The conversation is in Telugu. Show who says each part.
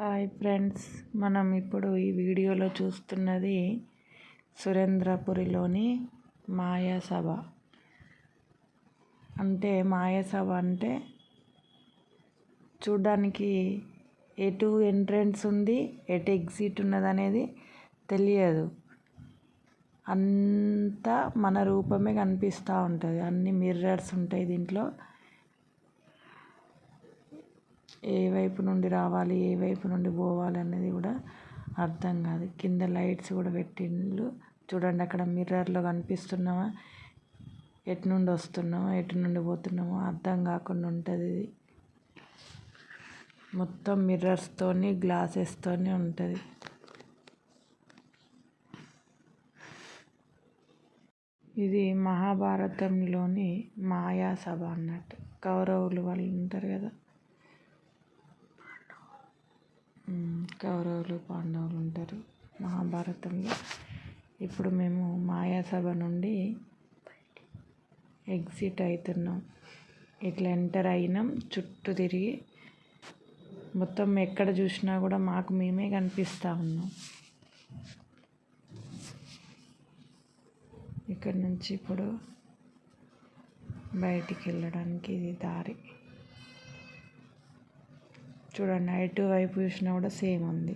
Speaker 1: హాయ్ ఫ్రెండ్స్, మనం ఇప్పుడు ఈ వీడియోలో చూస్తున్నది సురేంద్రపురిలోని మాయాసభ. మాయాసభ అంటే చూడ్డానికి ఎటు ఎంట్రన్స్ ఉంది, ఎటు ఎగ్జిట్ ఉన్నది అనేది తెలియదు. అంతా మన రూపమే కనిపిస్తూ ఉంటుంది. అన్ని మిర్రర్స్ ఉంటాయి దీంట్లో. ఏ వైపు నుండి రావాలి, ఏ వైపు నుండి పోవాలి అనేది కూడా అర్థం కాదు. కింద లైట్స్ కూడా పెట్టిండ్రు చూడండి. అక్కడ మిర్రర్లో కనిపిస్తున్నామా, ఎటు నుండి వస్తున్నామో ఎటు నుండి పోతున్నామో అర్థం కాకుండా ఉంటుంది. ఇది మొత్తం మిర్రర్స్తోని గ్లాసెస్తోని ఉంటుంది. ఇది మహాభారతంలోని మాయాసభ అన్నట్టు. కౌరవులు వాళ్ళు ఉంటారు కదా, కౌరవులు పాండవులు ఉంటారు మహాభారతంలో. ఇప్పుడు మేము మాయాసభ నుండి ఎగ్జిట్ అవుతున్నాం. ఇట్లా ఎంటర్ అయినాం. చుట్టూ తిరిగి మొత్తం ఎక్కడ చూసినా కూడా మాకు మేమే కనిపిస్తూ ఉన్నాం. ఇక్కడ నుంచి ఇప్పుడు బయటికి వెళ్ళడానికి ఇది దారి. చూడండి, ఎటు వైపు చూసినా కూడా సేమ్ ఉంది.